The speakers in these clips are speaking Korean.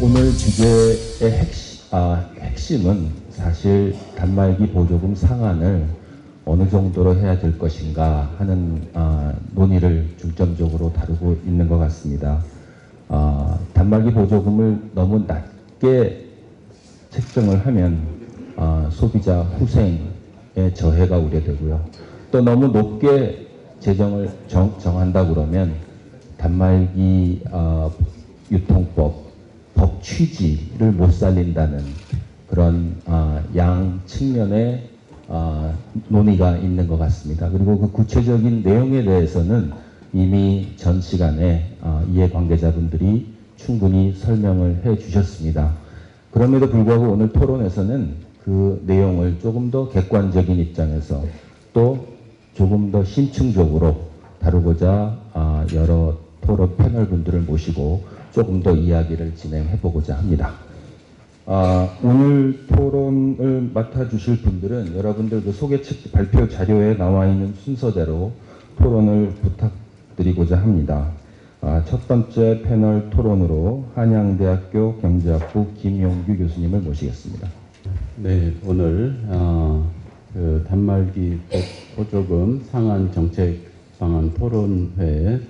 오늘 주제의 핵심은 사실 단말기 보조금 상한을 어느 정도로 해야 될 것인가 하는 논의를 중점적으로 다루고 있는 것 같습니다. 단말기 보조금을 너무 낮게 책정을 하면 소비자 후생의 저해가 우려되고요. 또 너무 높게 재정을 정한다 그러면 단말기 유통법 법 취지를 못 살린다는 그런 양 측면의 논의가 있는 것 같습니다. 그리고 그 구체적인 내용에 대해서는 이미 전 시간에 이해관계자분들이 충분히 설명을 해 주셨습니다. 그럼에도 불구하고 오늘 토론에서는 그 내용을 조금 더 객관적인 입장에서 또 조금 더 심층적으로 다루고자 여러 토론 패널분들을 모시고 조금 더 이야기를 진행해 보고자 합니다. 오늘 토론을 맡아주실 분들은 여러분들 그 소개 발표 자료에 나와 있는 순서대로 토론을 부탁드리고자 합니다. 첫 번째 패널 토론으로 한양대학교 경제학부 김용규 교수님을 모시겠습니다. 네, 오늘 그 단말기 보조금 상한 정책 방안 토론회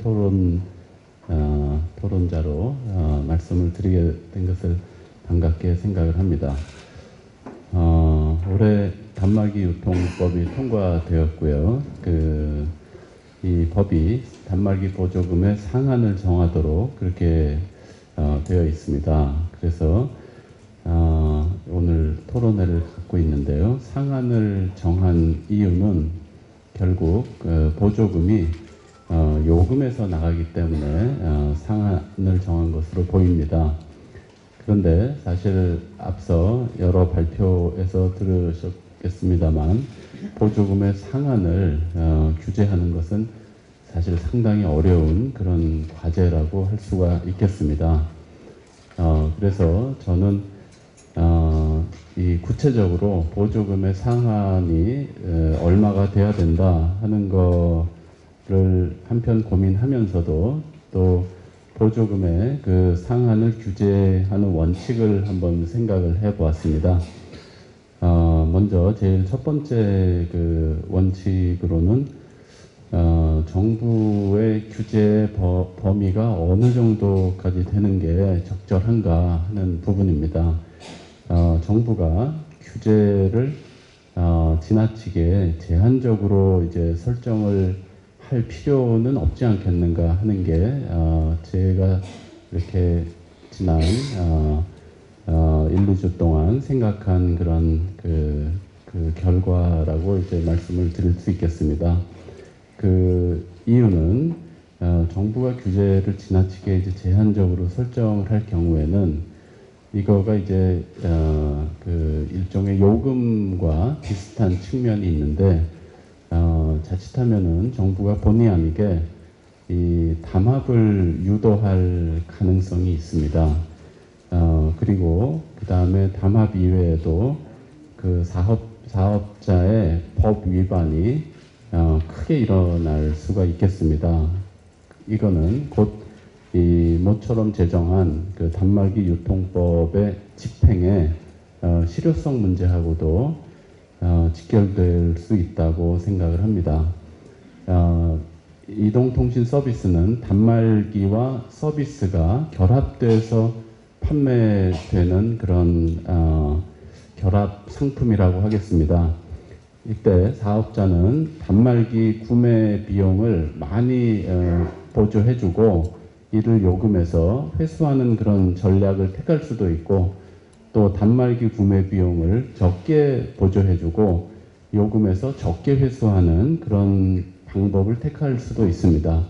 토론자로 말씀을 드리게 된 것을 반갑게 생각을 합니다. 올해 단말기 유통법이 통과되었고요. 이 법이 단말기 보조금의 상한을 정하도록 그렇게 되어 있습니다. 그래서 오늘 토론회를 갖고 있는데요. 상한을 정한 이유는 결국 보조금이 요금에서 나가기 때문에 상한을 정한 것으로 보입니다. 그런데 사실 앞서 여러 발표에서 들으셨겠습니다만 보조금의 상한을 규제하는 것은 사실 상당히 어려운 그런 과제라고 할 수가 있겠습니다. 그래서 저는 이 구체적으로 보조금의 상한이 얼마가 돼야 된다 하는 거를 한편 고민하면서도 또 보조금의 그 상한을 규제하는 원칙을 한번 생각을 해 보았습니다. 먼저 제일 첫 번째 그 원칙으로는 정부의 규제 범위가 어느 정도까지 되는 게 적절한가 하는 부분입니다. 정부가 규제를 지나치게 제한적으로 이제 설정을 할 필요는 없지 않겠는가 하는 게 제가 이렇게 지난 1, 2주 동안 생각한 그런 그 결과라고 이제 말씀을 드릴 수 있겠습니다. 그 이유는 정부가 규제를 지나치게 이제 제한적으로 설정을 할 경우에는 이거가 이제 그 일종의 요금과 비슷한 측면이 있는데 자칫하면은 정부가 본의 아니게 이 담합을 유도할 가능성이 있습니다. 그리고 그 다음에 담합 이외에도 그 사업자의 법 위반이 크게 일어날 수가 있겠습니다. 이거는 곧 이 모처럼 제정한 그 단말기 유통법의 집행의 실효성 문제하고도 직결될 수 있다고 생각을 합니다. 이동통신 서비스는 단말기와 서비스가 결합돼서 판매되는 그런 결합 상품이라고 하겠습니다. 이때 사업자는 단말기 구매 비용을 많이 보조해주고 이를 요금에서 회수하는 그런 전략을 택할 수도 있고 또 단말기 구매 비용을 적게 보조해주고 요금에서 적게 회수하는 그런 방법을 택할 수도 있습니다.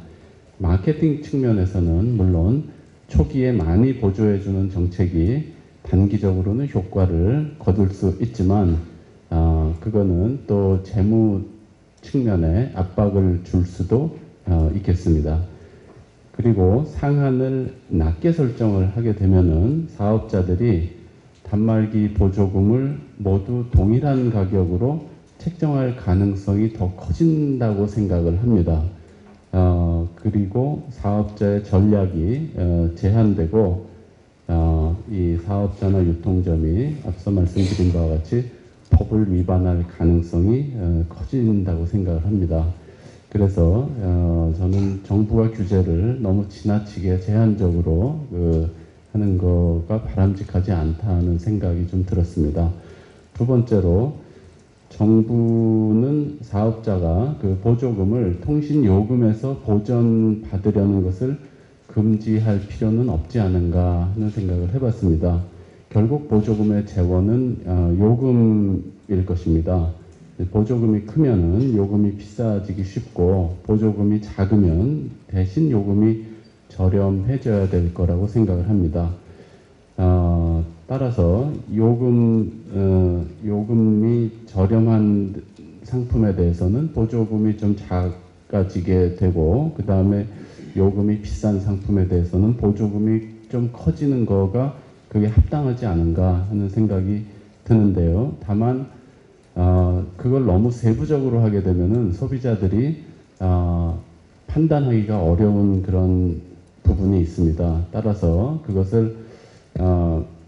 마케팅 측면에서는 물론 초기에 많이 보조해주는 정책이 단기적으로는 효과를 거둘 수 있지만 그거는 또 재무 측면에 압박을 줄 수도 있겠습니다. 그리고 상한을 낮게 설정을 하게 되면은 사업자들이 단말기 보조금을 모두 동일한 가격으로 책정할 가능성이 더 커진다고 생각을 합니다. 그리고 사업자의 전략이 제한되고 이 사업자나 유통점이 앞서 말씀드린 바와 같이 법을 위반할 가능성이 커진다고 생각을 합니다. 그래서 저는 정부가 규제를 너무 지나치게 제한적으로 하는 거가 바람직하지 않다는 생각이 좀 들었습니다. 두 번째로 정부는 사업자가 그 보조금을 통신 요금에서 보전 받으려는 것을 금지할 필요는 없지 않은가 하는 생각을 해봤습니다. 결국 보조금의 재원은 요금일 것입니다. 보조금이 크면은 요금이 비싸지기 쉽고 보조금이 작으면 대신 요금이 저렴해져야 될 거라고 생각을 합니다. 따라서 요금이 저렴한 상품에 대해서는 보조금이 좀 작아지게 되고, 그 다음에 요금이 비싼 상품에 대해서는 보조금이 좀 커지는 거가 그게 합당하지 않은가 하는 생각이 드는데요. 다만 그걸 너무 세부적으로 하게 되면은 소비자들이 판단하기가 어려운 그런 부분이 있습니다. 따라서 그것을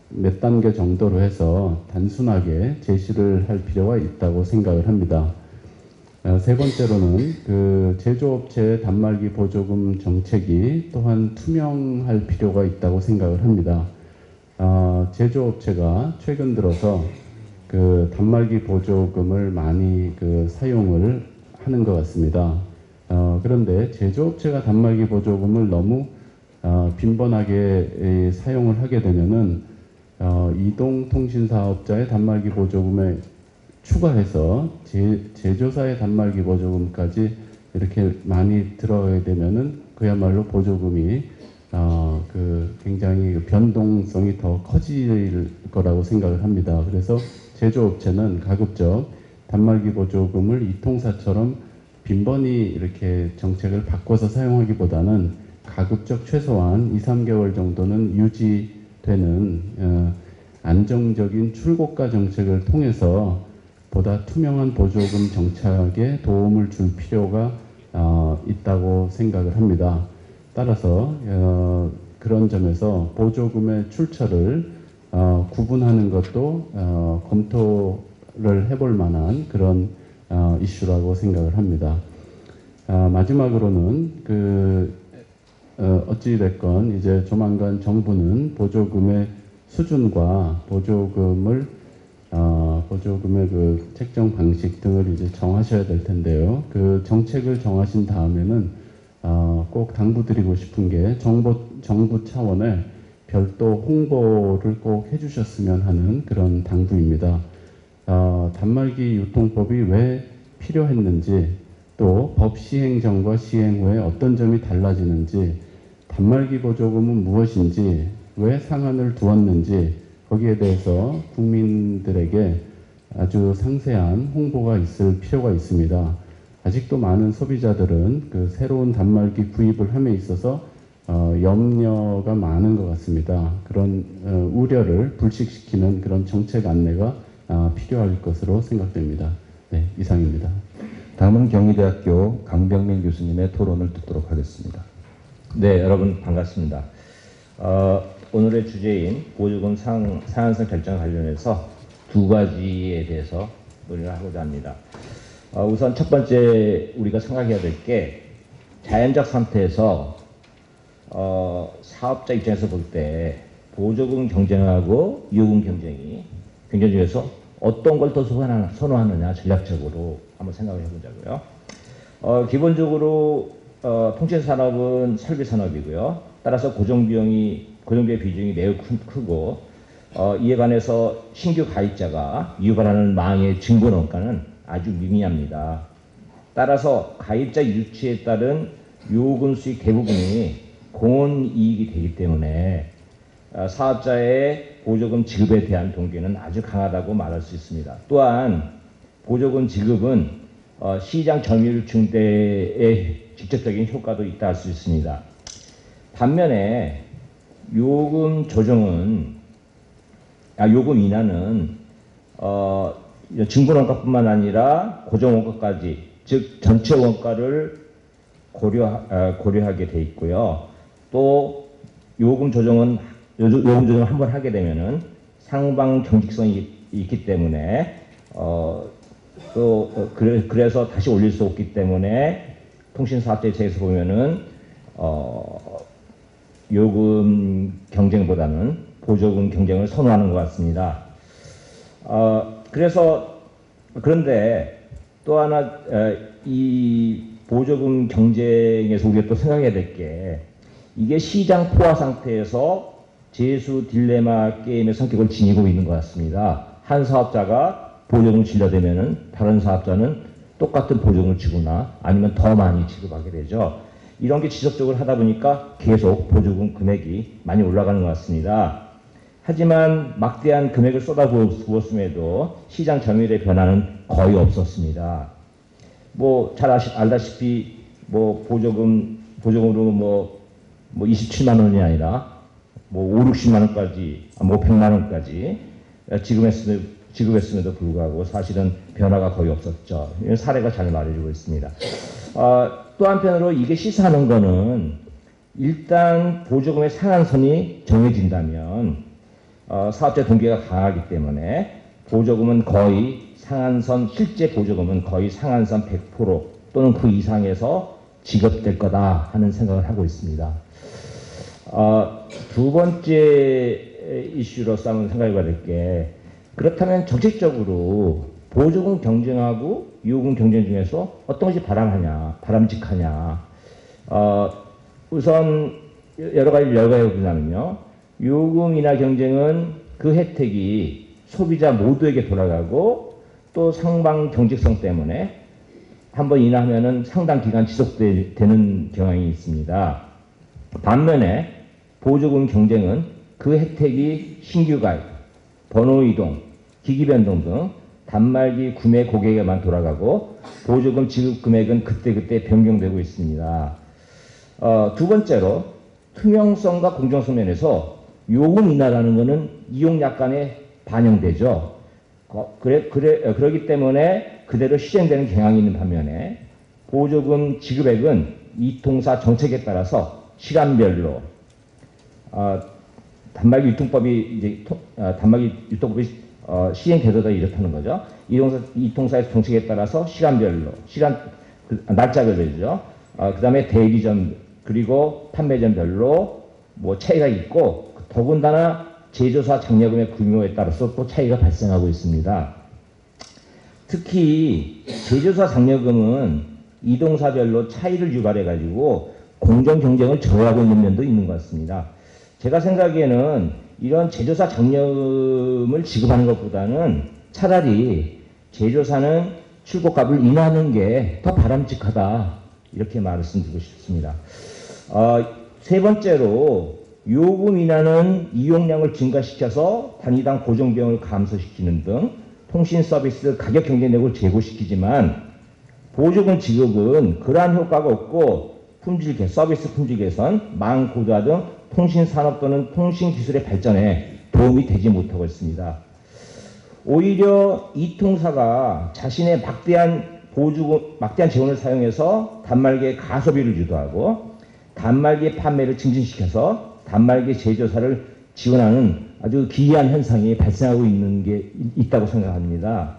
몇 단계 정도로 해서 단순하게 제시를 할 필요가 있다고 생각을 합니다. 세 번째로는 그 제조업체의 단말기 보조금 정책이 또한 투명할 필요가 있다고 생각을 합니다. 제조업체가 최근 들어서 그 단말기 보조금을 많이 사용을 하는 것 같습니다. 그런데 제조업체가 단말기 보조금을 너무 빈번하게 사용을 하게 되면은 이동통신사업자의 단말기 보조금에 추가해서 제조사의 단말기 보조금까지 이렇게 많이 들어가게 되면은 그야말로 보조금이 굉장히 변동성이 더 커질 거라고 생각을 합니다. 그래서 제조업체는 가급적 단말기 보조금을 이통사처럼 빈번히 이렇게 정책을 바꿔서 사용하기보다는 가급적 최소한 2, 3개월 정도는 유지되는 안정적인 출고가 정책을 통해서 보다 투명한 보조금 정착에 도움을 줄 필요가 있다고 생각을 합니다. 따라서 그런 점에서 보조금의 출처를 구분하는 것도 검토를 해볼 만한 그런 이슈라고 생각을 합니다. 마지막으로는 어찌됐건 이제 조만간 정부는 보조금의 수준과 보조금의 그 책정 방식 등을 이제 정하셔야 될 텐데요. 그 정책을 정하신 다음에는 꼭 당부드리고 싶은 게 정부 차원의 별도 홍보를 꼭 해주셨으면 하는 그런 당부입니다. 단말기 유통법이 왜 필요했는지, 또 법 시행 전과 시행 후에 어떤 점이 달라지는지, 단말기 보조금은 무엇인지, 왜 상한을 두었는지, 거기에 대해서 국민들에게 아주 상세한 홍보가 있을 필요가 있습니다. 아직도 많은 소비자들은 그 새로운 단말기 구입을 함에 있어서 염려가 많은 것 같습니다. 그런 우려를 불식시키는 그런 정책 안내가 필요할 것으로 생각됩니다. 네, 이상입니다. 다음은 경희대학교 강병민 교수님의 토론을 듣도록 하겠습니다. 네, 여러분 반갑습니다. 오늘의 주제인 보조금 상한선 결정 관련해서 두 가지에 대해서 논의를 하고자 합니다. 우선 첫 번째 우리가 생각해야 될 게, 자연적 상태에서 사업자 입장에서 볼 때 보조금 경쟁하고 요금 경쟁 중에서 어떤 걸 더 선호하느냐, 전략적으로 한번 생각을 해보자고요. 기본적으로 통신산업은 설비산업이고요. 따라서 고정비의 비중이 매우 크고, 이에 관해서 신규 가입자가 유발하는 망의 증권원가는 아주 미미합니다. 따라서 가입자 유치에 따른 요금 수익 대부분이 공원이익이 되기 때문에 사업자의 보조금 지급에 대한 동기는 아주 강하다고 말할 수 있습니다. 또한 보조금 지급은 시장 점유율 증대에 직접적인 효과도 있다 할 수 있습니다. 반면에 요금 인하는 증권원가뿐만 아니라 고정원가까지, 즉 전체 원가를 고려하게 돼 있고요. 또 요금 조정은 요금 조정을 한번 하게 되면은 상방 경직성이 있기 때문에 그래서 다시 올릴 수 없기 때문에 통신사업자 입장에서 보면은 요금 경쟁보다는 보조금 경쟁을 선호하는 것 같습니다. 그런데 또 하나 이 보조금 경쟁에서 우리가 또 생각해야 될 게 이게 시장 포화 상태에서 재수 딜레마 게임의 성격을 지니고 있는 것 같습니다. 한 사업자가 보조금을 질러대면은 다른 사업자는 똑같은 보조금을 주거나 아니면 더 많이 지급하게 되죠. 이런 게 지속적으로 하다 보니까 계속 보조금 금액이 많이 올라가는 것 같습니다. 하지만 막대한 금액을 쏟아부었음에도 시장 점유율의 변화는 거의 없었습니다. 뭐 잘 알다시피 뭐 보조금으로 뭐 27만 원이 아니라 뭐 5, 60만 원까지 뭐 100만 원까지 지급했음에도 불구하고 사실은 변화가 거의 없었죠. 이런 사례가 잘 말해주고 있습니다. 또 한편으로 이게 시사하는 거는 일단 보조금의 상한선이 정해진다면 사업자 동기가 강하기 때문에 보조금은 거의 상한선, 실제 보조금은 거의 상한선 100% 또는 그 이상에서 지급될 거다 하는 생각을 하고 있습니다. 두 번째 이슈로서 한번 생각해 봐야 될 게, 그렇다면 정책적으로 보조금 경쟁하고 요금 경쟁 중에서 어떤 것이 바람직하냐. 우선 여러 가지 결과에 보자면요. 요금 인하 경쟁은 그 혜택이 소비자 모두에게 돌아가고 또 상방 경직성 때문에 한번 인하하면은 상당 기간 지속되는 경향이 있습니다. 반면에 보조금 경쟁은 그 혜택이 신규 가입, 번호 이동, 기기 변동 등 단말기 구매 고객에게만 돌아가고 보조금 지급 금액은 그때그때 변경되고 있습니다. 두 번째로 투명성과 공정성 면에서 요금 인하라는 것은 이용약 간에 반영되죠. 그러기 때문에 그대로 시행되는 경향이 있는 반면에 보조금 지급액은 이통사 정책에 따라서 시간별로 단말기 유통법이 시행되더라 이렇다는 거죠. 이통사의 정책에 따라서 시간별로 날짜별로죠. 그다음에 대리점 그리고 판매점별로 뭐 차이가 있고 더군다나 제조사 장려금의 규모에 따라서 또 차이가 발생하고 있습니다. 특히 제조사 장려금은 이동사별로 차이를 유발해 가지고 공정 경쟁을 저해하고 있는 면도 있는 것 같습니다. 제가 생각에는 이런 제조사 장려금을 지급하는 것보다는 차라리 제조사는 출고값을 인하하는 게 더 바람직하다 이렇게 말씀드리고 싶습니다. 세 번째로 요금 인하는 이용량을 증가시켜서 단위당 고정비용을 감소시키는 등 통신 서비스 가격 경쟁력을 제고시키지만 보조금 지급은 그러한 효과가 없고 서비스 품질 개선, 망 고도화 등 통신 산업 또는 통신 기술의 발전에 도움이 되지 못하고 있습니다. 오히려 이통사가 자신의 막대한 재원을 사용해서 단말기의 가소비를 유도하고 단말기 판매를 증진시켜서 단말기 제조사를 지원하는 아주 기이한 현상이 발생하고 있는 게 있다고 생각합니다.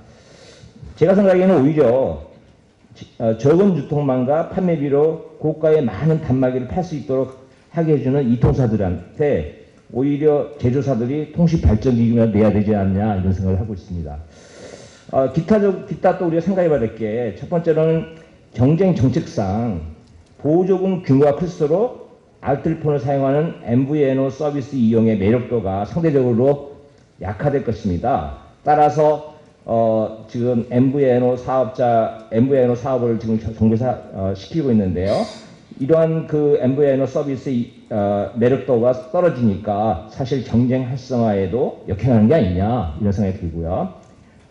제가 생각하기에는 오히려 적은 유통망과 판매비로 고가의 많은 단말기를 팔 수 있도록 하게 해주는 이통사들한테 오히려 제조사들이 통신 발전 기금을 내야 되지 않냐 이런 생각을 하고 있습니다. 기타 또 우리가 생각해 봐야 될 게 첫 번째로는 경쟁 정책상 보조금 규모가 클수록 알뜰폰을 사용하는 MVNO 서비스 이용의 매력도가 상대적으로 약화될 것입니다. 따라서 지금 MVNO 사업을 지금 정부에서 시키고 있는데요. 이러한 그 MVNO 서비스 매력도가 떨어지니까 사실 경쟁 활성화에도 역행하는 게 아니냐 이런 생각이 들고요.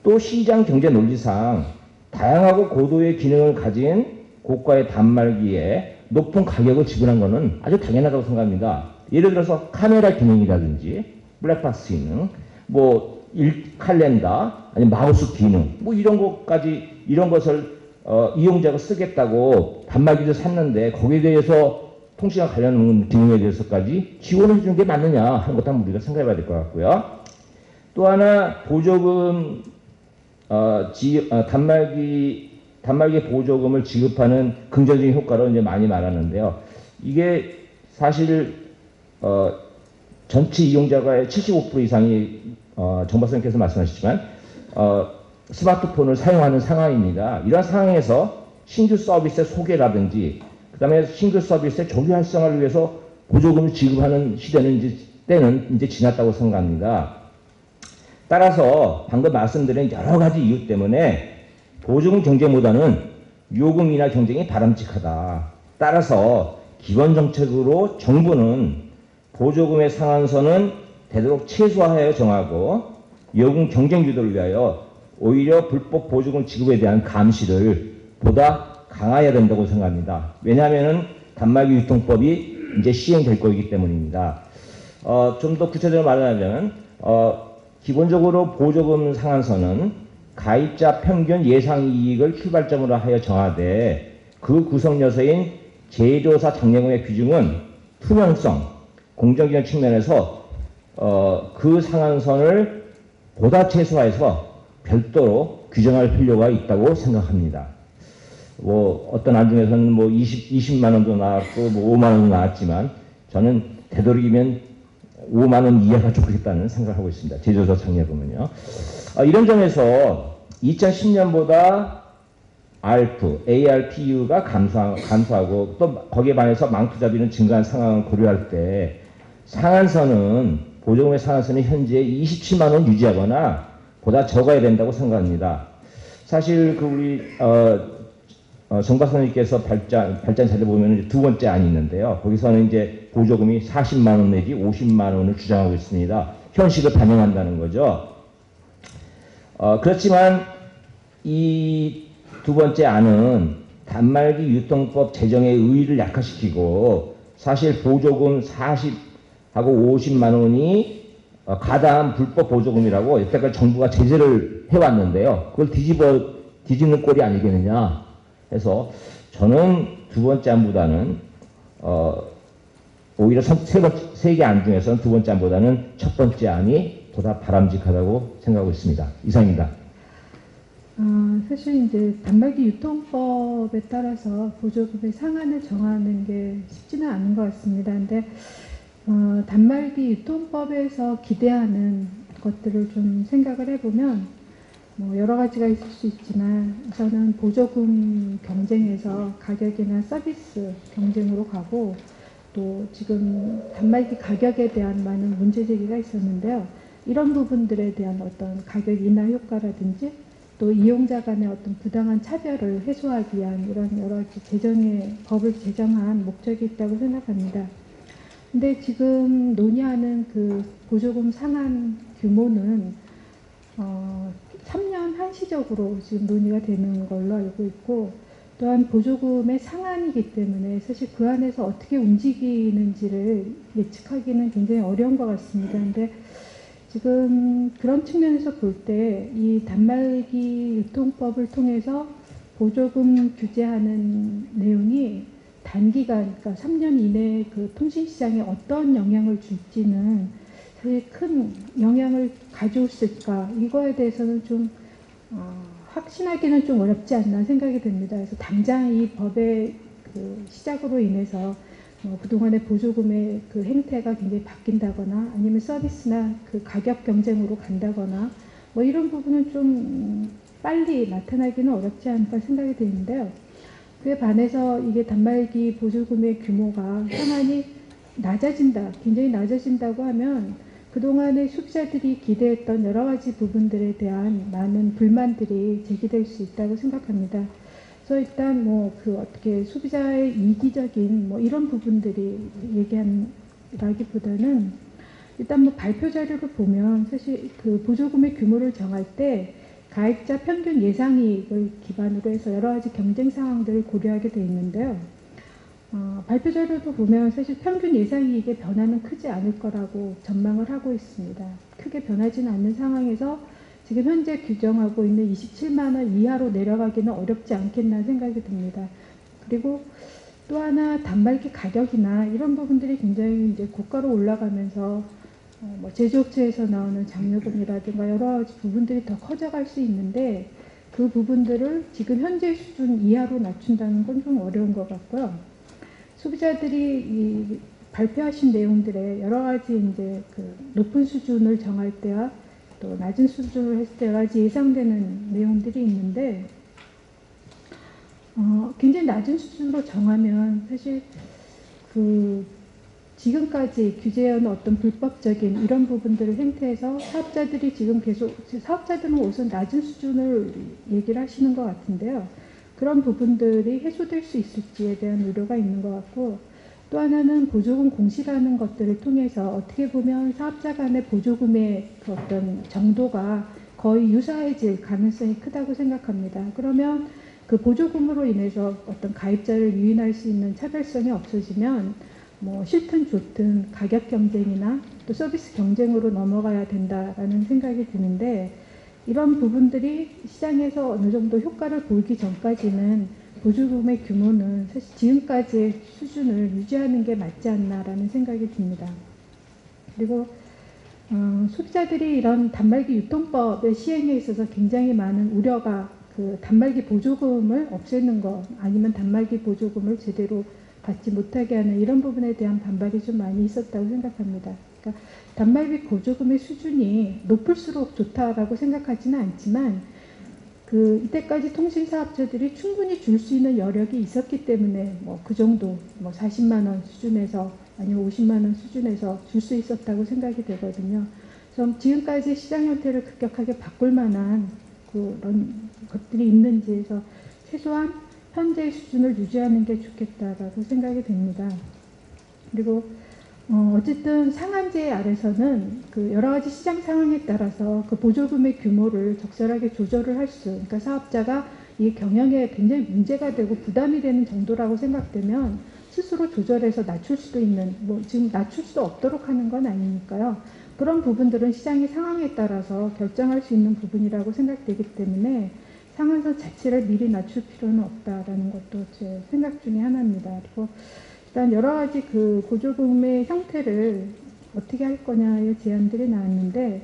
또 시장 경제 논리상 다양하고 고도의 기능을 가진 고가의 단말기에 높은 가격을 지불한 것은 아주 당연하다고 생각합니다. 예를 들어서 카메라 기능이라든지 블랙박스 기능, 뭐 칼렌더, 아니 마우스 기능, 뭐 이런 것을 이용자가 쓰겠다고 단말기를 샀는데 거기에 대해서 통신과 관련 기능에 대해서까지 지원을 해주는 게 맞느냐 하는 것도 한번 우리가 생각해 봐야 될 것 같고요. 또 하나 보조금 단말기 보조금을 지급하는 긍정적인 효과로 이제 많이 말하는데요. 이게 사실 전체 이용자가의 75% 이상이 정 박사님께서 말씀하셨지만 스마트폰을 사용하는 상황입니다. 이런 상황에서 신규 서비스의 소개라든지 그다음에 신규 서비스의 조기 활성화를 위해서 보조금을 지급하는 때는 이제 지났다고 생각합니다. 따라서 방금 말씀드린 여러 가지 이유 때문에 보조금 경쟁보다는 요금이나 경쟁이 바람직하다. 따라서 기본 정책으로 정부는 보조금의 상한선은 되도록 최소화하여 정하고 요금 경쟁 유도를 위하여 오히려 불법 보조금 지급에 대한 감시를 보다 강화해야 된다고 생각합니다. 왜냐하면 단말기 유통법이 이제 시행될 거이기 때문입니다. 좀 더 구체적으로 말하자면 기본적으로 보조금 상한선은 가입자 평균 예상 이익을 출발점으로 하여 정하되 그 구성 요소인 제조사 장려금의 비중은 투명성, 공정기능 측면에서 그 상한선을 보다 최소화해서 별도로 규정할 필요가 있다고 생각합니다. 뭐 어떤 안중에서는 뭐 20만 원도 나왔고 뭐 5만 원도 나왔지만 저는 되도록이면 5만 원 이하가 좋겠다는 생각을 하고 있습니다. 제조사 장려금은요. 이런 점에서 2010년보다 ARPU가 감소하고 또 거기에 반해서 망투자비는 증가한 상황을 고려할 때 상한선은 보조금의 상한선은 현재 27만 원 유지하거나 보다 적어야 된다고 생각합니다. 사실 그 우리 정 박사님께서 발전 자료 보면 두 번째 안이 있는데요. 거기서는 이제 보조금이 40만 원 내지 50만 원을 주장하고 있습니다. 현실을 반영한다는 거죠. 그렇지만 이 두 번째 안은 단말기 유통법 제정의 의의를 약화시키고 사실 보조금 40하고 50만 원이 가담 불법 보조금이라고 여태까지 정부가 제재를 해왔는데요. 그걸 뒤집는 꼴이 아니겠느냐 해서 저는 두 번째 안보다는 오히려 세 개 안 중에서는 두 번째 안보다는 첫 번째 안이 보다 바람직하다고 생각하고 있습니다. 이상입니다. 사실 이제 단말기 유통법에 따라서 보조금의 상한을 정하는 게 쉽지는 않은 것 같습니다. 근데 단말기 유통법에서 기대하는 것들을 좀 생각을 해보면 뭐 여러 가지가 있을 수 있지만 우선은 보조금 경쟁에서 가격이나 서비스 경쟁으로 가고 또 지금 단말기 가격에 대한 많은 문제 제기가 있었는데요. 이런 부분들에 대한 어떤 가격 인하 효과라든지 또 이용자 간의 어떤 부당한 차별을 해소하기 위한 이런 여러 가지 법을 제정한 목적이 있다고 생각합니다. 근데 지금 논의하는 그 보조금 상한 규모는 3년 한시적으로 지금 논의가 되는 걸로 알고 있고 또한 보조금의 상한이기 때문에 사실 그 안에서 어떻게 움직이는지를 예측하기는 굉장히 어려운 것 같습니다. 근데 지금 그런 측면에서 볼 때 이 단말기 유통법을 통해서 보조금 규제하는 내용이 단기간, 그러니까 3년 이내에 그 통신시장에 어떤 영향을 줄지는 사실 큰 영향을 가져올까 이거에 대해서는 좀 확신하기는 좀 어렵지 않나 생각이 됩니다. 그래서 당장 이 법의 그 시작으로 인해서 그동안의 보조금의 그 행태가 굉장히 바뀐다거나 아니면 서비스나 그 가격 경쟁으로 간다거나 뭐 이런 부분은 좀 빨리 나타나기는 어렵지 않을까 생각이 되는데요. 그에 반해서 이게 단말기 보조금의 규모가 상한이 굉장히 낮아진다고 하면 그동안의 소비자들이 기대했던 여러 가지 부분들에 대한 많은 불만들이 제기될 수 있다고 생각합니다. 그래서 일단 어떻게 소비자의 이기적인 이런 부분들이 얘기한다기보다는 일단 발표 자료를 보면 사실 그 보조금의 규모를 정할 때 가입자 평균 예상이익을 기반으로 해서 여러 가지 경쟁 상황들을 고려하게 되어 있는데요. 발표 자료도 보면 사실 평균 예상이익의 변화는 크지 않을 거라고 전망을 하고 있습니다. 크게 변하지는 않는 상황에서 지금 현재 규정하고 있는 27만 원 이하로 내려가기는 어렵지 않겠나 생각이 듭니다. 그리고 또 하나 단말기 가격이나 이런 부분들이 굉장히 이제 고가로 올라가면서 뭐 제조업체에서 나오는 장려금이라든가 여러 가지 부분들이 더 커져갈 수 있는데 그 부분들을 지금 현재 수준 이하로 낮춘다는 건 좀 어려운 것 같고요. 소비자들이 이 발표하신 내용들에 여러 가지 이제 그 높은 수준을 정할 때와 또 낮은 수준을 했을 때 여러 가지 예상되는 내용들이 있는데 굉장히 낮은 수준으로 정하면 사실 그 지금까지 규제해온 어떤 불법적인 이런 부분들을 행태해서 사업자들이 지금 계속 사업자들은 우선 낮은 수준을 얘기를 하시는 것 같은데요. 그런 부분들이 해소될 수 있을지에 대한 우려가 있는 것 같고 또 하나는 보조금 공시라는 것들을 통해서 어떻게 보면 사업자 간의 보조금의 그 어떤 정도가 거의 유사해질 가능성이 크다고 생각합니다. 그러면 그 보조금으로 인해서 어떤 가입자를 유인할 수 있는 차별성이 없어지면 뭐 싫든 좋든 가격 경쟁이나 또 서비스 경쟁으로 넘어가야 된다라는 생각이 드는데 이런 부분들이 시장에서 어느 정도 효과를 보이기 전까지는 보조금의 규모는 사실 지금까지의 수준을 유지하는 게 맞지 않나라는 생각이 듭니다. 그리고 소비자들이 이런 단말기 유통법의 시행에 있어서 굉장히 많은 우려가 그 단말기 보조금을 없애는 것 아니면 단말기 보조금을 제대로 받지 못하게 하는 이런 부분에 대한 반발이 좀 많이 있었다고 생각합니다. 그러니까 단말기 보조금의 수준이 높을수록 좋다라고 생각하지는 않지만 그 이때까지 통신사업자들이 충분히 줄 수 있는 여력이 있었기 때문에 뭐 그 정도 뭐 40만 원 수준에서 아니면 50만 원 수준에서 줄 수 있었다고 생각이 되거든요. 그래서 지금까지 시장 형태를 급격하게 바꿀 만한 그런 것들이 있는지에서 최소한 현재의 수준을 유지하는 게 좋겠다라고 생각이 됩니다. 그리고 어쨌든 상한제 아래서는 그 여러 가지 시장 상황에 따라서 그 보조금의 규모를 적절하게 조절을 할 수, 그러니까 사업자가 이 경영에 굉장히 문제가 되고 부담이 되는 정도라고 생각되면 스스로 조절해서 낮출 수도 있는, 뭐 지금 낮출 수 없도록 하는 건 아니니까요. 그런 부분들은 시장의 상황에 따라서 결정할 수 있는 부분이라고 생각되기 때문에 상한선 자체를 미리 낮출 필요는 없다라는 것도 제 생각 중에 하나입니다. 그리고 일단 여러 가지 그 보조금의 형태를 어떻게 할 거냐의 제안들이 나왔는데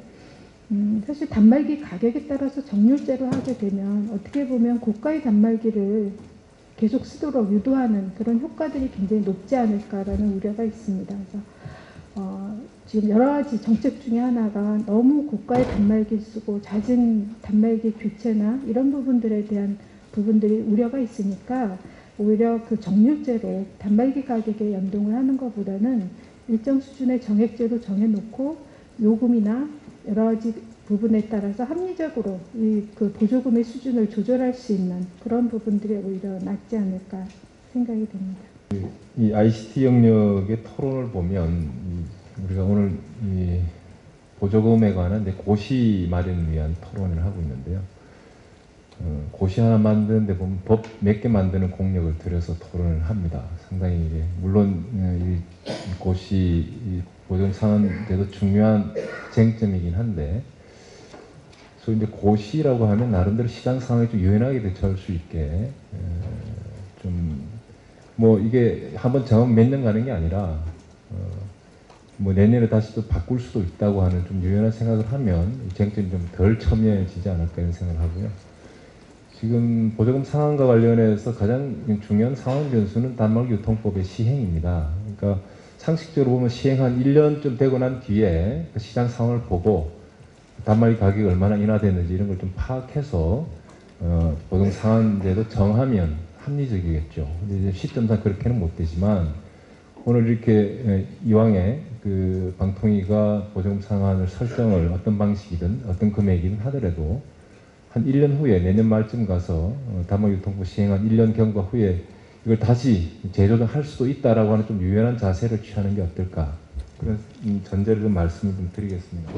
사실 단말기 가격에 따라서 정률제로 하게 되면 어떻게 보면 고가의 단말기를 계속 쓰도록 유도하는 그런 효과들이 굉장히 높지 않을까라는 우려가 있습니다. 그래서 지금 여러 가지 정책 중에 하나가 너무 고가의 단말기를 쓰고 잦은 단말기 교체나 이런 부분들에 대한 부분들이 우려가 있으니까 오히려 그 정률제로 단말기 가격에 연동을 하는 것보다는 일정 수준의 정액제로 정해놓고 요금이나 여러 가지 부분에 따라서 합리적으로 이 그 보조금의 수준을 조절할 수 있는 그런 부분들이 오히려 낫지 않을까 생각이 됩니다. 이 ICT 영역의 토론을 보면 우리가 오늘 이 보조금에 관한 이제 고시 마련을 위한 토론을 하고 있는데요. 고시 하나 만드는데 보면 법 몇 개 만드는 공력을 들여서 토론을 합니다. 상당히 이제 물론 이 고시 이 보조금 상한제도 중요한 쟁점이긴 한데, 소위 이제 고시라고 하면 나름대로 시장 상황에 좀 유연하게 대처할 수 있게 좀 뭐 이게 한번 정하면 몇 년 가는 게 아니라 뭐 내년에 다시 또 바꿀 수도 있다고 하는 좀 유연한 생각을 하면 이 쟁점이 좀 덜 첨예해지지 않을까 이런 생각을 하고요. 지금 보조금 상한과 관련해서 가장 중요한 상황 변수는 단말기 유통법의 시행입니다. 그러니까 상식적으로 보면 시행 한 1년쯤 되고 난 뒤에 그 시장 상황을 보고 단말기 가격이 얼마나 인하됐는지 이런 걸 좀 파악해서 보조금 상한제도 정하면 합리적이겠죠. 근데 이제 시점상 그렇게는 못 되지만 오늘 이렇게 이왕에 그 방통위가 보조금 상한을 설정을 어떤 방식이든 어떤 금액이든 하더라도 한 1년 후에 내년 말쯤 가서 단말기 유통법 시행한 1년 경과 후에 이걸 다시 재조정할 수도 있다라고 하는 좀 유연한 자세를 취하는 게 어떨까, 그런 전제를 좀 말씀을 좀 드리겠습니다.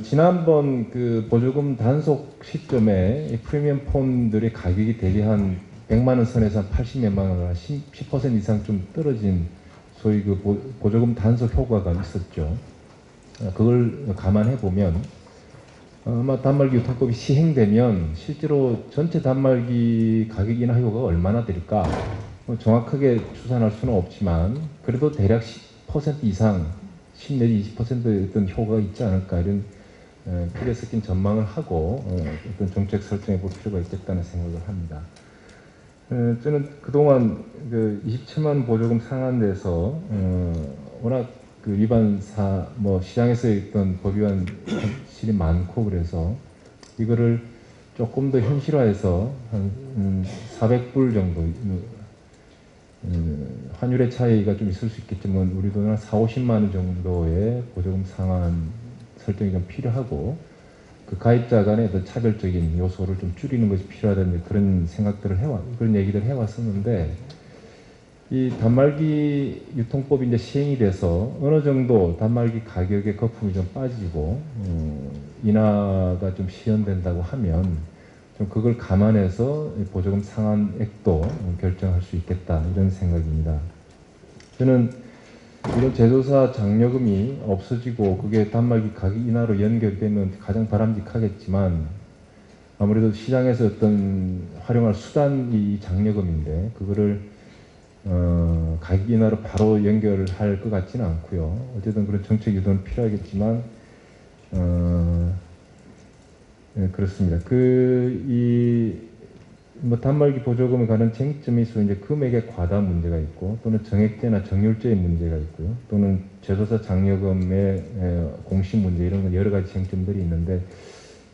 지난번 그 보조금 단속 시점에 이 프리미엄 폰들의 가격이 대비 한 100만 원 선에서 한 80몇만 원, 10% 이상 좀 떨어진 소위 그 보조금 단속 효과가 있었죠. 그걸 감안해 보면 아마 단말기 유통법이 시행되면 실제로 전체 단말기 가격 인하 효과가 얼마나 될까, 정확하게 추산할 수는 없지만 그래도 대략 10% 이상 10 내지 20%의 어떤 효과가 있지 않을까 이런 필에 섞인 전망을 하고 어떤 정책 설정해 볼 필요가 있겠다는 생각을 합니다. 저는 그동안 그 27만 보조금 상한돼서 워낙 그 위반사 뭐 시장에서의 어떤 법 위반 실이 많고 그래서 이거를 조금 더 현실화해서 한 400불 정도 환율의 차이가 좀 있을 수 있겠지만 우리 돈은 한 4, 50만 원 정도의 보조금 상한 설정이 좀 필요하고 그 가입자 간의 어떤 차별적인 요소를 좀 줄이는 것이 필요하다는 그런 생각들을 그런 얘기들을 해왔었는데 이 단말기 유통법이 이제 시행이 돼서 어느 정도 단말기 가격의 거품이 좀 빠지고 인하가 좀 시현된다고 하면 좀 그걸 감안해서 보조금 상한액도 결정할 수 있겠다 이런 생각입니다. 저는 이런 제조사 장려금이 없어지고 그게 단말기 가격 인하로 연결되면 가장 바람직하겠지만 아무래도 시장에서 어떤 활용할 수단이 장려금인데 그거를 가격 인하로 바로 연결할 것 같지는 않고요. 어쨌든 그런 정책 유도는 필요하겠지만 네, 그렇습니다. 뭐 단말기 보조금에 관한 쟁점이 있어 이제 금액의 과다 문제가 있고 또는 정액제나 정률제의 문제가 있고요. 또는 제조사 장려금의 공시 문제 이런 여러 가지 쟁점들이 있는데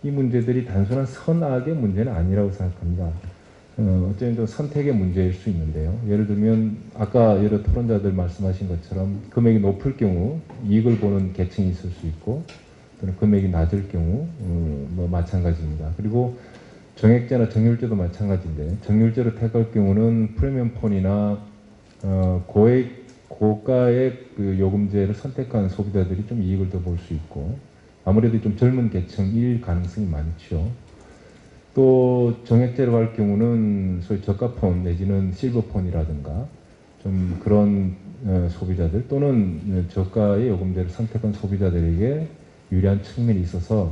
이 문제들이 단순한 선악의 문제는 아니라고 생각합니다. 어쩌면 좀 선택의 문제일 수 있는데요. 예를 들면 아까 여러 토론자들 말씀하신 것처럼 금액이 높을 경우 이익을 보는 계층이 있을 수 있고 또는 금액이 낮을 경우 뭐 마찬가지입니다. 그리고 정액제나 정률제도 마찬가지인데 정률제로 택할 경우는 프리미엄 폰이나 고가의 그 요금제를 선택한 소비자들이 좀 이익을 더 볼 수 있고 아무래도 좀 젊은 계층일 가능성이 많죠. 또 정액제로 갈 경우는 소위 저가폰 내지는 실버폰이라든가 좀 그런 소비자들 또는 저가의 요금제를 선택한 소비자들에게 유리한 측면이 있어서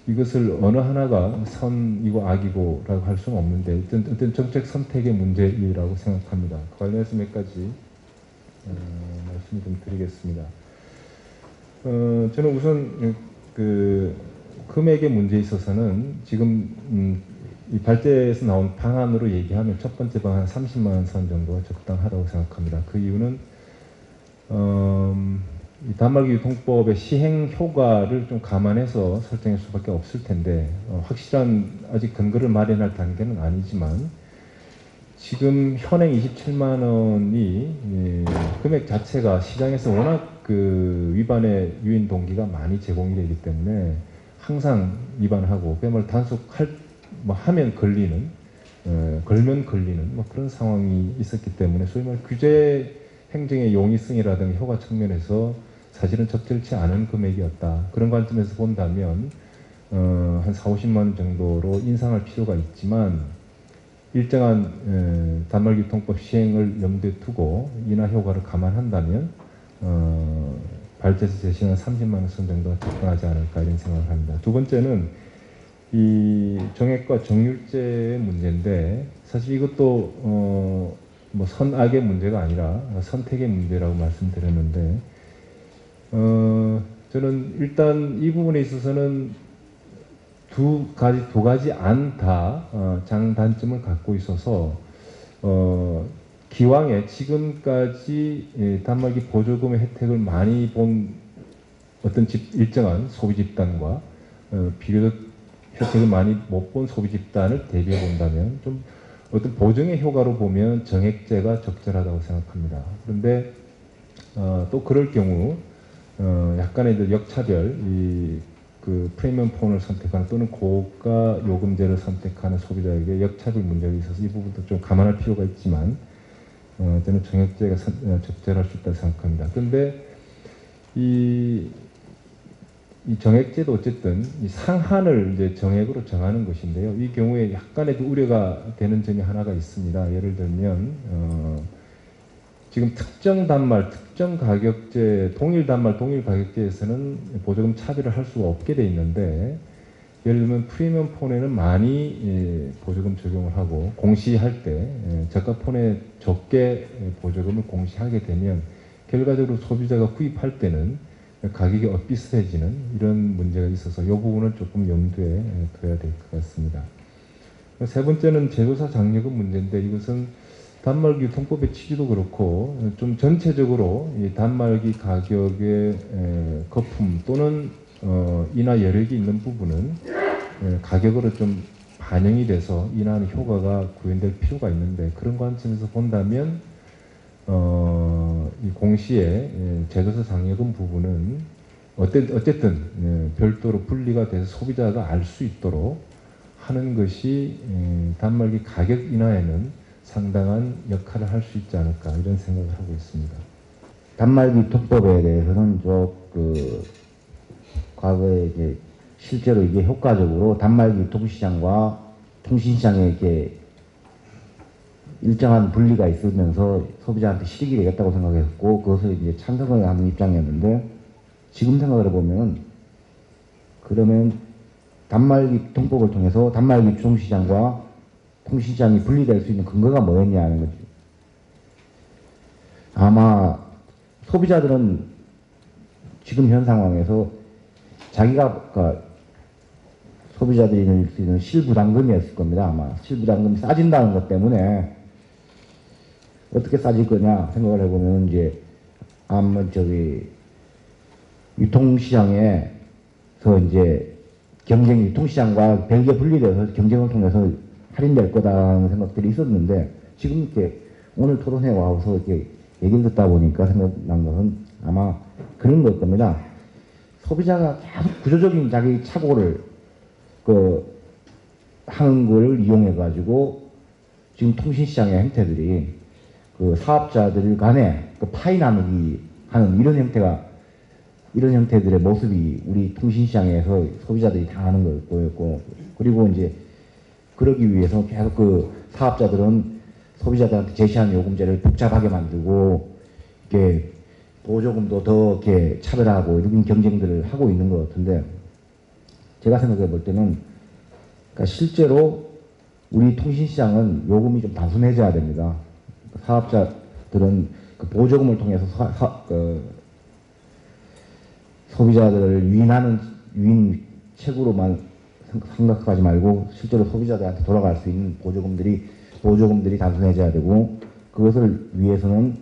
이것을 어느 하나가 선이고 악이고라고 할 수는 없는데 어떤 정책 선택의 문제라고 생각합니다. 관련해서 몇 가지 말씀 좀 드리겠습니다. 저는 우선 그 금액의 문제에 있어서는 지금 이 발제에서 나온 방안으로 얘기하면 첫 번째 방안 30만 원 선 정도가 적당하다고 생각합니다. 그 이유는 이 단말기 유통법의 시행 효과를 좀 감안해서 설정할 수밖에 없을 텐데 확실한 아직 근거를 마련할 단계는 아니지만 지금 현행 27만 원이 금액 자체가 시장에서 워낙 그 위반의 유인 동기가 많이 제공이 되기 때문에 항상 위반하고 그야말로 하면 걸리는 걸면 걸리는 뭐 그런 상황이 있었기 때문에 소위 말 규제 행정의 용이성이라든가 효과 측면에서 사실은 적절치 않은 금액이었다. 그런 관점에서 본다면 한 4, 50만 원 정도로 인상할 필요가 있지만 일정한 단말기 유통법 시행을 염두에 두고 인하 효과를 감안한다면 발제에서 제시한 30만 원 선 정도가 적당하지 않을까 이런 생각을 합니다. 두 번째는 이 정액과 정률제의 문제인데 사실 이것도 뭐 선악의 문제가 아니라 선택의 문제라고 말씀드렸는데 저는 일단 이 부분에 있어서는 두 가지 안 다 장단점을 갖고 있어서 기왕에 지금까지 단말기 보조금의 혜택을 많이 본 어떤 일정한 소비 집단과 비교적 혜택을 많이 못 본 소비 집단을 대비해 본다면 좀 어떤 보정의 효과로 보면 정액제가 적절하다고 생각합니다. 그런데 또 그럴 경우 약간의 역차별, 그 프리미엄 폰을 선택하는 또는 고가 요금제를 선택하는 소비자에게 역차별 문제가 있어서 이 부분도 좀 감안할 필요가 있지만 저는 정액제가 적절할 수 있다고 생각합니다. 그런데 이 정액제도 어쨌든 이 상한을 이제 정액으로 정하는 것인데요. 이 경우에 약간의 우려가 되는 점이 하나가 있습니다. 예를 들면 지금 특정 단말, 특정 가격제, 동일 단말, 동일 가격제에서는 보조금 차별을 할 수가 없게 돼 있는데 예를 들면 프리미엄 폰에는 많이 보조금 적용을 하고 공시할 때 저가 폰에 적게 보조금을 공시하게 되면 결과적으로 소비자가 구입할 때는 가격이 엇비슷해지는 이런 문제가 있어서 이 부분을 조금 염두에 둬야 될 것 같습니다. 세 번째는 제조사 장려금 문제인데 이것은 단말기 유통법의 취지도 그렇고 좀 전체적으로 이 단말기 가격의 거품 또는 인하 여력이 있는 부분은 가격으로 좀 반영이 돼서 인하하는 효과가 구현될 필요가 있는데 그런 관점에서 본다면 이 공시의 제조사 장려금 부분은 어쨌든 별도로 분리가 돼서 소비자가 알 수 있도록 하는 것이 단말기 가격 인하에는 상당한 역할을 할 수 있지 않을까 이런 생각을 하고 있습니다. 단말기 유통법에 대해서는 과거에 이제 실제로 이게 효과적으로 단말기 유통시장과 통신시장에 이렇게 일정한 분리가 있으면서 소비자한테 실익이 되겠다고 생각했고 그것을 이제 찬성을 하는 입장이었는데 지금 생각을 해보면 그러면 단말기 유통법을 통해서 단말기 유통시장과 통신시장이 분리될 수 있는 근거가 뭐였냐는 거죠. 아마 소비자들은 지금 현 상황에서 자기가 소비자들이 낼 수 있는 실부담금이었을 겁니다. 아마 실부담금이 싸진다는 것 때문에 어떻게 싸질 거냐 생각을 해보면 이제 아마 유통시장에서 이제 유통시장과 별개 분리돼서 경쟁을 통해서 할인될 거다라는 생각들이 있었는데 지금 이렇게 오늘 토론회 와서 이렇게 얘기를 듣다 보니까 생각난 것은 아마 그런 걸 겁니다. 소비자가 계속 구조적인 자기 착오를 하는 걸 이용해 가지고 지금 통신시장의 행태들이 사업자들 간에 파이 나누기 하는 이런 형태들의 모습이 우리 통신시장에서 소비자들이 당하는 걸 보였고 그리고 이제 그러기 위해서 계속 사업자들은 소비자들한테 제시한 요금제를 복잡하게 만들고 이렇게 보조금도 더 이렇게 차별하고 이런 경쟁들을 하고 있는 것 같은데 제가 생각해 볼 때는 그러니까 실제로 우리 통신시장은 요금이 좀 단순해져야 됩니다. 사업자들은 보조금을 통해서 소비자들을 유인 책으로만 생각하지 말고 실제로 소비자들한테 돌아갈 수 있는 보조금들이 단순해져야 되고 그것을 위해서는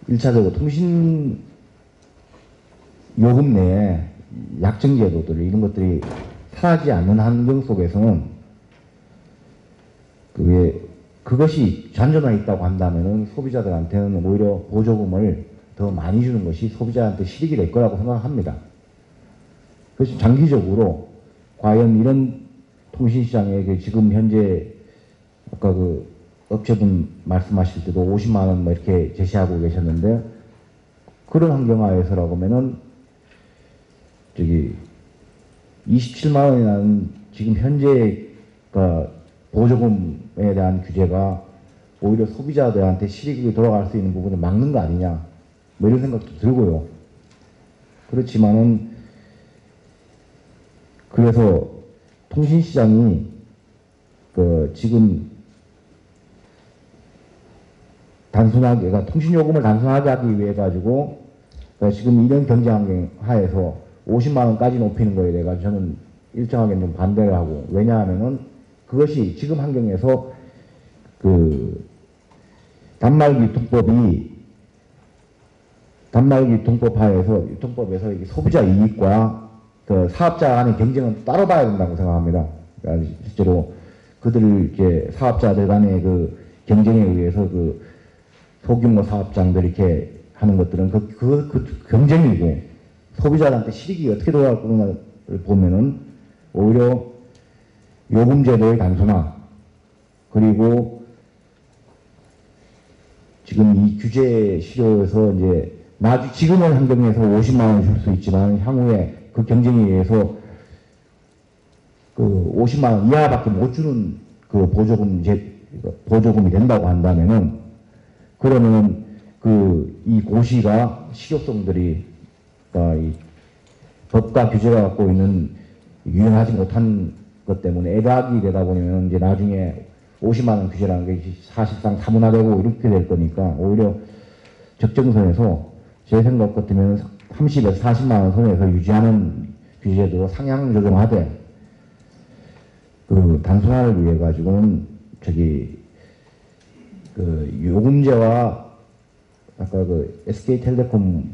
1차적으로 통신 요금 내에 약정제도들 이런 것들이 사라지지 않는 환경 속에서는 그것이 잔존해 있다고 한다면은 소비자들한테는 오히려 보조금을 더 많이 주는 것이 소비자한테 실익이 될 거라고 생각합니다. 그래서 장기적으로 과연 이런 통신시장에 지금 현재 아까 업체분 말씀하실 때도 50만 원 뭐 이렇게 제시하고 계셨는데 그런 환경하에서라고 하면은 27만 원이라는 지금 현재 보조금에 대한 규제가 오히려 소비자들한테 실익이 돌아갈 수 있는 부분을 막는 거 아니냐 뭐 이런 생각도 들고요. 그렇지만은 그래서 통신시장이 지금 단순하게 통신요금을 단순하게 하기 위해 가지고 지금 이런 경제 환경 하에서 50만 원까지 높이는 거에 대해 가지고 저는 일정하게 좀 반대를 하고 왜냐하면은 그것이 지금 환경에서 단말기 유통법 하에서 유통법에서 소비자 이익과 사업자 간의 경쟁은 따로 봐야 된다고 생각합니다. 그러니까 실제로 그들 이제 사업자들 간의 경쟁에 의해서 소규모 사업장들이 이렇게 하는 것들은 그 경쟁이고 소비자한테 실익이 어떻게 돌아갈 거냐를 보면은 오히려 요금제도의 단순화 그리고 지금 이 규제 실효에서 이제 지금의 환경에서 50만 원 줄 수 있지만 향후에 그 경쟁에 의해서 50만 원 이하밖에 못 주는 보조금이 된다고 한다면은 그러면은 이 고시가 실효성들이 법과 규제가 갖고 있는 유연하지 못한 것 때문에 애박이 되다 보면 이제 나중에 50만 원 규제라는 게 사실상 사문화되고 이렇게 될 거니까 오히려 적정선에서 제 생각 같으면 30에서 40만 원 선에서 유지하는 규제도 상향 조정하되 그 단순화를 위해 가지고는 그 요금제와 아까 그 SK텔레콤의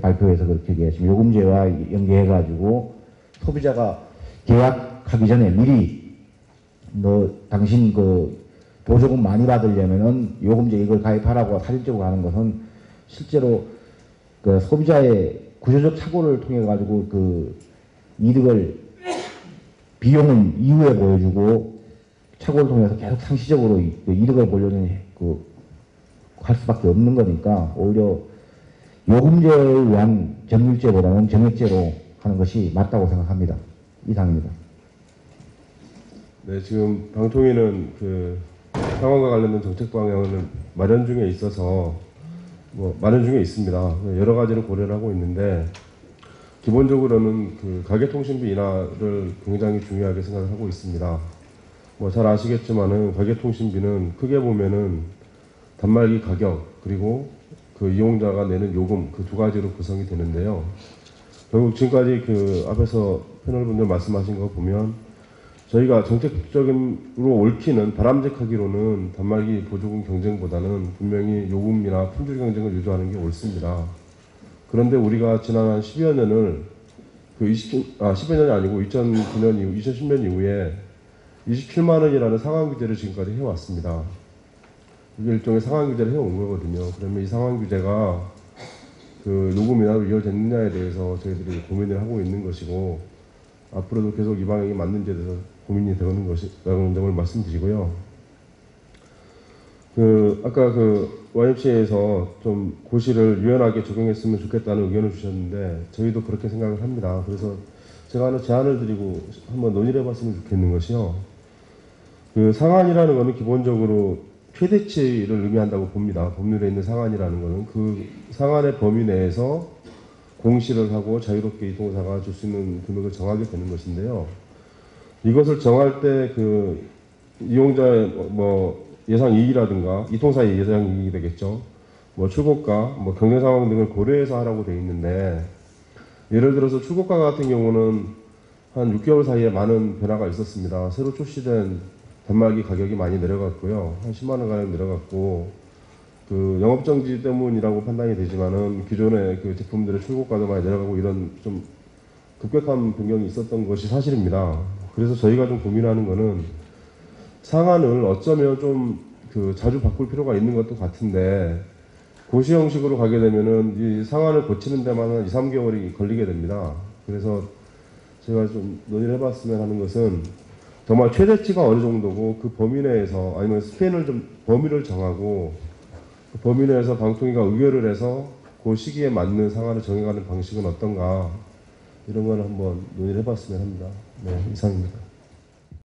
발표에서 그렇게 얘기했지만 요금제와 연계해가지고 소비자가 계약하기 전에 미리 너 당신 그 보조금 많이 받으려면은 요금제 이걸 가입하라고 사실적으로 하는 것은 실제로 그 소비자의 구조적 착오를 통해 가지고 그 이득을 비용을 이후에 보여주고 착오를 통해서 계속 상시적으로 이득을 보려는 할 수밖에 없는 거니까 오히려 요금제에 의한 정률제보다는 정액제로 하는 것이 맞다고 생각합니다. 이상입니다. 네, 지금 방통위는 그 상황과 관련된 정책 방향을 마련 중에 있어서 마련 중에 있습니다. 여러 가지를 고려를 하고 있는데 기본적으로는 그 가계통신비 인하를 굉장히 중요하게 생각을 하고 있습니다. 잘 아시겠지만은 가계통신비는 크게 보면은 단말기 가격 그리고 그 이용자가 내는 요금 그 두 가지로 구성이 되는데요. 결국 지금까지 그 앞에서 패널분들 말씀하신 거 보면 저희가 정책적으로 옳기는 바람직하기로는 단말기 보조금 경쟁보다는 분명히 요금이나 품질 경쟁을 유도하는 게 옳습니다. 그런데 우리가 지난 한 10여 년을 10여 년이 아니고 2009년 이후 2010년 이후에 27만 원이라는 상한 규제를 지금까지 해왔습니다. 이게 일종의 상한 규제를 해온 거거든요. 그러면 이 상한 규제가 그 요금 인하로 이어졌느냐에 대해서 저희들이 고민을 하고 있는 것이고 앞으로도 계속 이 방향이 맞는지에 대해서 고민이 되는 것이라는 점을 말씀드리고요. 아까 YMCA에서 좀 고시를 유연하게 적용했으면 좋겠다는 의견을 주셨는데 저희도 그렇게 생각을 합니다. 그래서 제가 하나 제안을 드리고 한번 논의를 해봤으면 좋겠는 것이요. 상한이라는 것은 기본적으로 최대치를 의미한다고 봅니다. 법률에 있는 상한이라는 것은 그 상한의 범위 내에서 공시를 하고 자유롭게 이통사가 줄 수 있는 금액을 정하게 되는 것인데요. 이것을 정할 때 그 이용자의 예상 이익이라든가 이통사의 예상 이익이 되겠죠. 출고가, 경제 상황 등을 고려해서 하라고 되어 있는데 예를 들어서 출고가 같은 경우는 한 6개월 사이에 많은 변화가 있었습니다. 새로 출시된 단말기 가격이 많이 내려갔고요. 한 10만 원 가량 내려갔고 영업정지 때문이라고 판단이 되지만은 기존의 그 제품들의 출고가도 많이 내려가고 이런 좀 급격한 변경이 있었던 것이 사실입니다. 그래서 저희가 좀 고민하는 거는 상한을 어쩌면 좀 자주 바꿀 필요가 있는 것도 같은데 고시 형식으로 가게 되면은 이 상한을 고치는 데만 한 2, 3개월이 걸리게 됩니다. 그래서 제가 좀 논의를 해봤으면 하는 것은 정말 최대치가 어느 정도고 그 범위 내에서 아니면 스팬을 좀 범위를 정하고 그 범위 내에서 방통위가 의결을 해서 그 시기에 맞는 상한을 정해가는 방식은 어떤가 이런 걸 한번 논의를 해봤으면 합니다. 네, 이상입니다.